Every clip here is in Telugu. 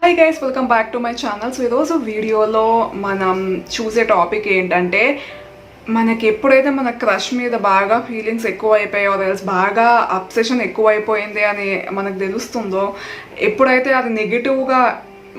Hi guys, welcome back to my channel. So ఈరోజు వీడియోలో మనం చూసే టాపిక్ ఏంటంటే, మనకి ఎప్పుడైతే మన క్రష్ మీద బాగా ఫీలింగ్స్ ఎక్కువ అయిపోయాయో, బాగా అబ్సెషన్ ఎక్కువ అయిపోయింది అని మనకు తెలుస్తుందో, ఎప్పుడైతే అది నెగిటివ్గా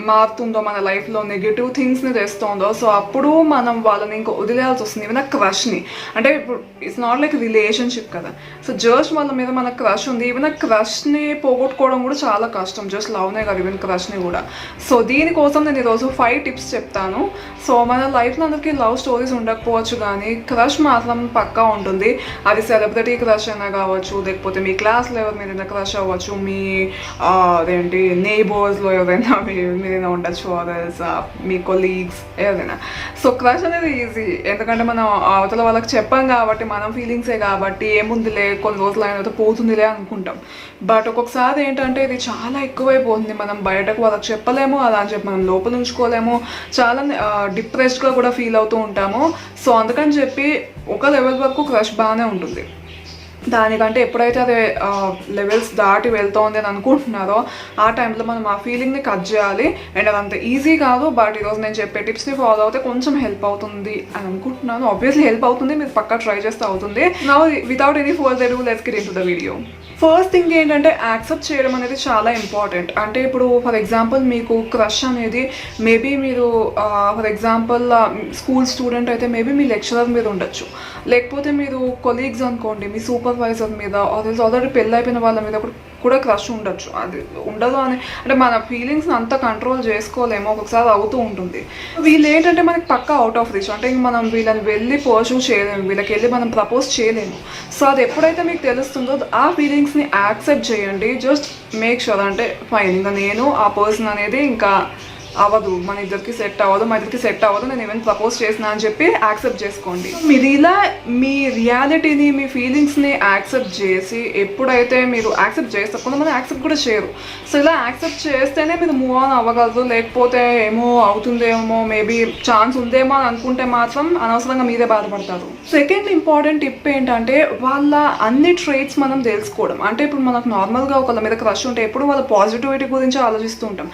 మారుతుందో, మన లైఫ్లో నెగిటివ్ థింగ్స్ని తెస్తుందో, సో అప్పుడు మనం వాళ్ళని ఇంకా వదిలేయాల్సి వస్తుంది. ఈవెన్ క్రష్ని, అంటే ఇప్పుడు ఇట్స్ నాట్ లైక్ రిలేషన్షిప్ కదా. సో జస్ట్ వాళ్ళ మీద మన క్రష్ ఉంది, ఈవెన్ క్రష్ని పోగొట్టుకోవడం కూడా చాలా కష్టం. జస్ట్ లవ్నే కదా, ఈవెన్ క్రష్ని కూడా. సో దీనికోసం నేను ఈరోజు 5 టిప్స్ చెప్తాను. సో మన లైఫ్లో అందరికీ లవ్ స్టోరీస్ ఉండకపోవచ్చు, కానీ క్రష్ మాత్రం పక్కా ఉంటుంది. అది సెలబ్రిటీ క్రష్ అయినా కావచ్చు, లేకపోతే మీ క్లాస్లో ఎవరి మీద క్రష్ అవ్వచ్చు, మీ అదేంటి నేబర్స్లో ఎవరైనా మీరైనా ఉండొచ్చు, అదర్స్ మీ కొలీగ్స్ ఏదైనా. సో క్రష్ అనేది ఈజీ, ఎందుకంటే మనం అవతల వాళ్ళకి చెప్పాం కాబట్టి, మనం ఫీలింగ్సే కాబట్టి ఏముందిలే కొన్ని రోజులు అయిన పోతుందిలే అనుకుంటాం. బట్ ఒక్కొక్కసారి ఏంటంటే ఇది చాలా ఎక్కువైపోతుంది. మనం బయటకు వాళ్ళకి చెప్పలేము, అలా అని చెప్పి మనం లోపల ఉంచుకోలేము, చాలా డిప్రెస్డ్గా కూడా ఫీల్ అవుతూ ఉంటాము. సో అందుకని చెప్పి ఒక లెవెల్ వరకు క్రష్ బాగానే ఉంటుంది. దానికంటే ఎప్పుడైతే అదే లెవెల్స్ దాటి వెళ్తోంది అని అనుకుంటున్నారో, ఆ టైంలో మనం ఆ ఫీలింగ్ని కట్ చేయాలి. అండ్ అదంత ఈజీ కాదు, బట్ ఈరోజు నేను చెప్పే టిప్స్ని ఫాలో అవుతే కొంచెం హెల్ప్ అవుతుంది అని అనుకుంటున్నాను. ఆబ్వియస్లీ హెల్ప్ అవుతుంది, మీరు పక్కా ట్రై చేస్తే అవుతుంది. Now without any further do, let's get into the video. First thing ఏంటంటే, యాక్సెప్ట్ చేయడం అనేది చాలా ఇంపార్టెంట్. అంటే ఇప్పుడు ఫర్ ఎగ్జాంపుల్ మీకు క్రష్ అనేది మేబీ మీరు ఫర్ ఎగ్జాంపుల్ స్కూల్ స్టూడెంట్ అయితే మేబీ మీ లెక్చరర్ మీద ఉండొచ్చు, లేకపోతే మీరు కొలీగ్స్ అనుకోండి, మీ సూపర్వైజర్ మీద, ఆల్రెడీ పెళ్ళి అయిపోయిన వాళ్ళ మీద కూడా క్రష్ ఉండొచ్చు. అది ఉండదు అని అంటే మన ఫీలింగ్స్ని అంతా కంట్రోల్ చేసుకోలేము, ఒక్కొక్కసారి అవుతూ ఉంటుంది. వీళ్ళు ఏంటంటే మనకి పక్కా అవుట్ ఆఫ్ రీచ్, అంటే ఇంక మనం వీళ్ళని వెళ్ళి పర్సూ చేయలేము, వీళ్ళకి వెళ్ళి మనం ప్రపోజ్ చేయలేము. సో అది ఎప్పుడైతే మీకు తెలుస్తుందో ఆ ఫీలింగ్స్ని యాక్సెప్ట్ చేయండి. జస్ట్ మేక్ షూర్ అంటే ఫైన్, ఇంకా నేను ఆ పర్సన్ అనేది ఇంకా అవ్వదు, మన ఇద్దరికి సెట్ అవ్వదు, మా ఇద్దరికి సెట్ అవ్వదు, నేను ఈవెన్ ప్రపోజ్ చేసిన అని చెప్పి యాక్సెప్ట్ చేసుకోండి. మీరు ఇలా మీ రియాలిటీని, మీ ఫీలింగ్స్ని యాక్సెప్ట్ చేసి, ఎప్పుడైతే మీరు యాక్సెప్ట్ చేస్తారు, కొంతమంది యాక్సెప్ట్ కూడా చేయరు. సో ఇలా యాక్సెప్ట్ చేస్తేనే మీరు మూవ్ ఆన్ అవ్వగలరు. లేకపోతే ఏమో అవుతుందేమో, మేబీ ఛాన్స్ ఉందేమో అని అనుకుంటే మాత్రం అనవసరంగా మీరే బాధపడతారు. సెకండ్ ఇంపార్టెంట్ టిప్ ఏంటంటే, వాళ్ళ అన్ని ట్రేట్స్ మనం తెలుసుకోవడం. అంటే ఇప్పుడు మనకు నార్మల్గా ఒకళ్ళ మీద క్రష్ ఉంటే ఎప్పుడు వాళ్ళ పాజిటివిటీ గురించి ఆలోచిస్తూ ఉంటాం.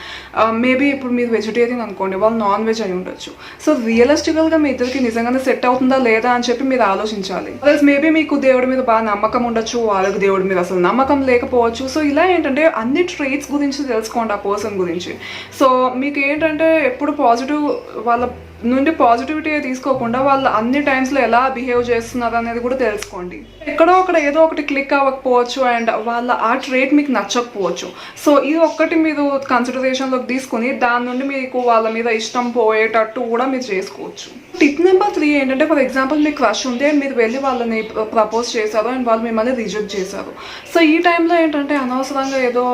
మేబీ ఇప్పుడు మీరు వెజిటేరియన్ అనుకోండి, వాళ్ళు నాన్ వెజ్ అయి ఉండొచ్చు. సో రియలిస్టికల్గా మీ ఇద్దరికి నిజంగానే సెట్ అవుతుందా లేదా అని చెప్పి మీరు ఆలోచించాలి. మేబీ మీకు దేవుడి మీద బాగా నమ్మకం ఉండొచ్చు, వాళ్ళకి దేవుడి మీద అసలు నమ్మకం లేకపోవచ్చు. సో ఇలా ఏంటంటే అన్ని ట్రేట్స్ గురించి తెలుసుకోండి ఆ పర్సన్ గురించి. సో మీకు ఏంటంటే ఎప్పుడు పాజిటివ్ వాళ్ళ నుండి పాజిటివిటీ తీసుకోకుండా వాళ్ళు అన్ని టైమ్స్లో ఎలా బిహేవ్ చేస్తున్నారు అనేది కూడా తెలుసుకోండి. ఎక్కడో అక్కడ ఏదో ఒకటి క్లిక్ అవ్వకపోవచ్చు, అండ్ వాళ్ళ ఆ ట్రేట్ మీకు నచ్చకపోవచ్చు. సో ఇది ఒక్కటి మీరు కన్సిడరేషన్లోకి తీసుకుని దాని నుండి మీకు వాళ్ళ మీద ఇష్టం పోయేటట్టు కూడా మీరు చేసుకోవచ్చు. టిప్ నెంబర్ 3 ఏంటంటే, ఫర్ ఎగ్జాంపుల్ మీకు క్రష్ ఉంది అండ్ మీరు వెళ్ళి వాళ్ళని ప్రపోజ్ చేశారు అండ్ వాళ్ళు మిమ్మల్ని రిజెక్ట్ చేశారు. సో ఈ టైంలో ఏంటంటే అనవసరంగా ఏదో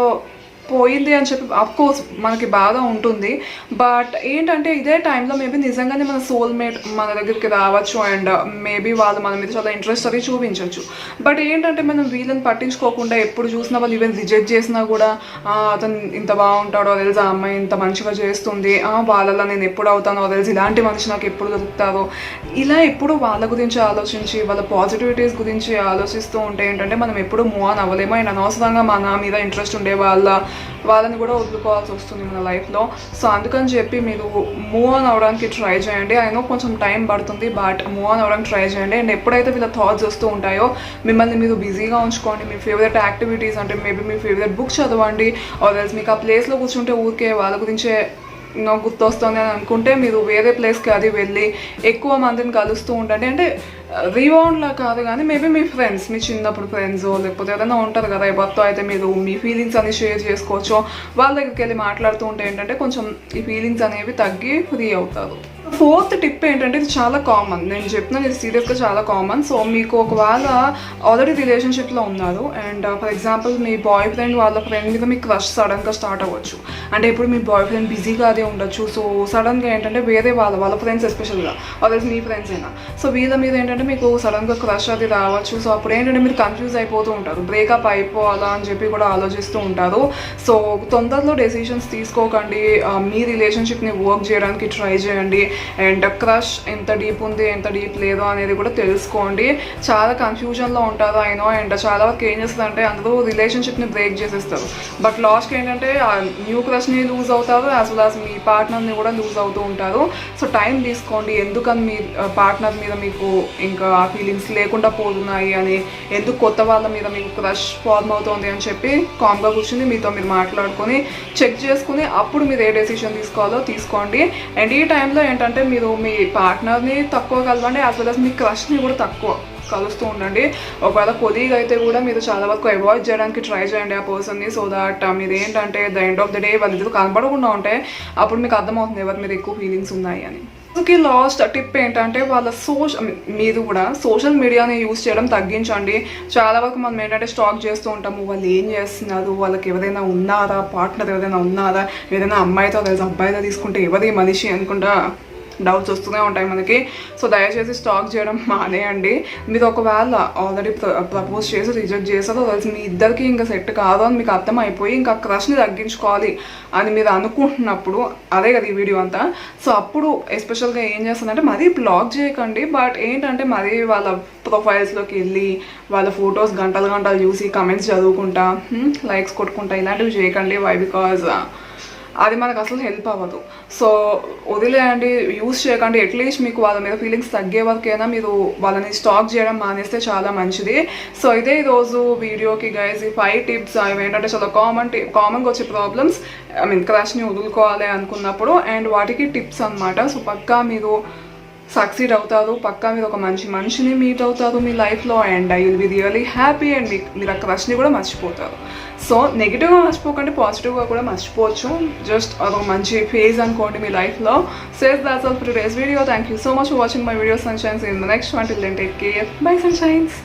పోయింది అని చెప్పి అఫ్కోర్స్ మనకి బాధ ఉంటుంది. బట్ ఏంటంటే ఇదే టైంలో మేబీ నిజంగానే మన సోల్మేట్ మన దగ్గరికి రావచ్చు, అండ్ మేబీ వాళ్ళు మన మీద చాలా ఇంట్రెస్ట్ అది చూపించవచ్చు. బట్ ఏంటంటే మనం వీళ్ళని పట్టించుకోకుండా ఎప్పుడు చూసినా వాళ్ళు ఈవెన్ రిజెక్ట్ చేసినా కూడా అతను ఇంత బాగుంటాడో తెలుసు, ఆ అమ్మాయి ఇంత మంచిగా చేస్తుంది, వాళ్ళలో నేను ఎప్పుడు అవుతానో తెలుసు, ఇలాంటి మనిషి నాకు ఎప్పుడు దొరుకుతారో, ఇలా ఎప్పుడు వాళ్ళ గురించి ఆలోచించి వాళ్ళ పాజిటివిటీస్ గురించి ఆలోచిస్తూ ఉంటే ఏంటంటే మనం ఎప్పుడు మూవ్ ఆన్ అవ్వలేము. అండ్ అనవసరంగా మన మీద ఇంట్రెస్ట్ ఉండే వాళ్ళని కూడా వదులుకోవాల్సి వస్తుంది మన లైఫ్లో. సో అందుకని చెప్పి మీరు మూవ్ ఆన్ అవ్వడానికి ట్రై చేయండి. అయినా కొంచెం టైం పడుతుంది, బట్ మూవ్ ఆన్ అవ్వడానికి ట్రై చేయండి. అండ్ ఎప్పుడైతే వీళ్ళ థాట్స్ వస్తూ ఉంటాయో మిమ్మల్ని మీరు బిజీగా ఉంచుకోండి. మీ ఫేవరెట్ యాక్టివిటీస్ అంటే మేబీ మీ ఫేవరెట్ బుక్ చదవండి, ఆర్ ఎల్స్ మీకు ఆ ప్లేస్లో కూర్చుంటే ఊరికే వాళ్ళ గురించే నాకు గుర్తొస్తుంది అని అనుకుంటే మీరు వేరే ప్లేస్కి అది వెళ్ళి ఎక్కువ మందిని కలుస్తూ ఉండండి. అంటే రీబౌండ్లా కాదు, కానీ మేబీ మీ ఫ్రెండ్స్, మీ చిన్నప్పుడు ఫ్రెండ్స్ లేకపోతే ఏదైనా ఉంటారు కదా, ఎవరితో అయితే మీరు మీ ఫీలింగ్స్ అని షేర్ చేసుకోవచ్చు, వాళ్ళ దగ్గరికి వెళ్ళి మాట్లాడుతూ ఉంటే ఏంటంటే కొంచెం ఈ ఫీలింగ్స్ అనేవి తగ్గి ఫ్రీ అవుతారు. ఫోర్త్ టిప్ ఏంటంటే, ఇది చాలా కామన్, నేను చెప్తున్నాను ఇది సీరియస్గా చాలా కామన్. సో మీకు ఒకవేళ ఆల్రెడీ రిలేషన్షిప్లో ఉన్నారు and for example me boy friend వాళ్ళ ఫ్రెండ్ మీద మీకు క్రష్ సడన్గా స్టార్ట్ అవ్వచ్చు. అంటే ఇప్పుడు మీ బాయ్ ఫ్రెండ్ బిజీగా అదే ఉండొచ్చు. సో సడన్గా ఏంటంటే వేరే వాళ్ళ ఫ్రెండ్స్ ఎస్పెషల్గా ఆల్రెడీ మీ ఫ్రెండ్స్ అయినా, సో వీళ్ళ మీద ఏంటంటే ఏంటంటే మీకు సడన్గా క్రష్ అది రావచ్చు. సో అప్పుడు ఏంటంటే మీరు కన్ఫ్యూజ్ అయిపోతూ ఉంటారు, బ్రేకప్ అయిపోవాలా అని చెప్పి కూడా ఆలోచిస్తూ ఉంటారు. సో తొందరలో డెసిషన్స్ తీసుకోకండి, మీ రిలేషన్షిప్ని వర్క్ చేయడానికి ట్రై చేయండి. అండ్ క్రష్ ఎంత డీప్ ఉంది ఎంత డీప్ లేదో అనేది కూడా తెలుసుకోండి. చాలా కన్ఫ్యూజన్లో ఉంటారు అయినో. అండ్ చాలా వరకు ఏం చేస్తుందంటే అందరూ రిలేషన్షిప్ని బ్రేక్ చేసేస్తారు, బట్ లాస్ట్కి ఏంటంటే న్యూ క్రష్ని లూజ్ అవుతారు, యాజ్ వెల్ యాజ్ మీ పార్ట్నర్ని కూడా లూజ్ అవుతూ ఉంటారు. సో టైం తీసుకోండి, ఎందుకని మీ పార్ట్నర్ మీద మీకు ఇంకా ఆ ఫీలింగ్స్ లేకుండా పోతున్నాయి అని, ఎందుకు కొత్త వాళ్ళ మీద మీకు క్రష్ ఫార్మ్ అవుతుంది అని చెప్పి కామ్గా కూర్చుని మీతో మీరు మాట్లాడుకొని చెక్ చేసుకుని అప్పుడు మీరు ఏ డెసిషన్ తీసుకోవాలో తీసుకోండి. అండ్ ఈ టైంలో ఏంటంటే మీరు మీ పార్ట్నర్ని తక్కువ కలవండి, యాజ్ వెల్ యాజ్ మీ క్రష్ని కూడా తక్కువ కలుస్తూ ఉండండి. ఒకవేళ కొలీగ్ అయితే కూడా మీరు చాలా వరకు అవాయిడ్ చేయడానికి ట్రై చేయండి ఆ పర్సన్ని. సో దాట్ మీరు ఏంటంటే the end of the day వాళ్ళిద్దరు కనబడకుండా ఉంటే అప్పుడు మీకు అర్థమవుతుంది ఎవరి మీద ఎక్కువ ఫీలింగ్స్ ఉన్నాయి అని. లాస్ట్ టిప్ ఏంటంటే వాళ్ళ మీరు కూడా సోషల్ మీడియాని యూజ్ చేయడం తగ్గించండి. చాలా వరకు మనం ఏంటంటే స్టాక్ చేస్తూ ఉంటాము, వాళ్ళు ఏం చేస్తున్నారు, వాళ్ళకి ఎవరైనా ఉన్నారా, పార్ట్నర్ ఎవరైనా ఉన్నారా, ఏదైనా అమ్మాయితో లేదా అబ్బాయితో తీసుకుంటే ఎవరి మనిషి అనుకుంటా డౌట్స్ వస్తూనే ఉంటాయి మనకి. సో దయచేసి స్టాక్ చేయడం మానేయండి. మీరు ఒకవేళ ఆల్రెడీ ప్రపోజ్ చేసి రిజెక్ట్ చేస్తారో తెలిసి మీ ఇద్దరికి ఇంకా సెట్ కాదు అని మీకు అర్థమైపోయి ఇంకా క్రష్ని తగ్గించుకోవాలి అని మీరు అనుకుంటున్నప్పుడు, అదే కదా ఈ వీడియో అంతా. సో అప్పుడు ఎస్పెషల్గా ఏం చేస్తుందంటే మరీ బ్లాక్ చేయకండి, బట్ ఏంటంటే మరీ వాళ్ళ ప్రొఫైల్స్లోకి వెళ్ళి వాళ్ళ ఫొటోస్ గంటలు గంటలు చూసి కమెంట్స్ చదువుకుంటా లైక్స్ కొట్టుకుంటా ఇలాంటివి చేయకండి. వై? బికాజ్ అది మనకు అసలు హెల్ప్ అవ్వదు. సో వదిలేయండి, యూస్ చేయకండి. అట్లీస్ట్ మీకు వాళ్ళ మీద ఫీలింగ్స్ తగ్గే వరకైనా మీరు వాళ్ళని స్టాక్ చేయడం మానేస్తే చాలా మంచిది. సో ఇదే ఈరోజు వీడియోకి గైస్ ఈ 5 టిప్స్. అవి ఏంటంటే చాలా కామన్గా వచ్చే ప్రాబ్లమ్స్, క్రష్ని వదులుకోవాలి అనుకున్నప్పుడు, అండ్ వాటికి టిప్స్ అనమాట. సో పక్కా మీరు సక్సీడ్ అవుతారు, పక్కా మీరు ఒక మంచి మనిషిని మీట్ అవుతారు మీ లైఫ్లో, and I will be really happy. And మీరు ఆ క్రష్ని కూడా మర్చిపోతారు. సో నెగిటివ్గా మర్చిపోకండి, పాజిటివ్గా కూడా మర్చిపోవచ్చు. జస్ట్ అదొక మంచి ఫేజ్ అనుకోండి మీ లైఫ్లో. Says that's all for today's video. Thank you so much for watching my video sunshines. In the next one till then take care. Bye సన్షైన్స్.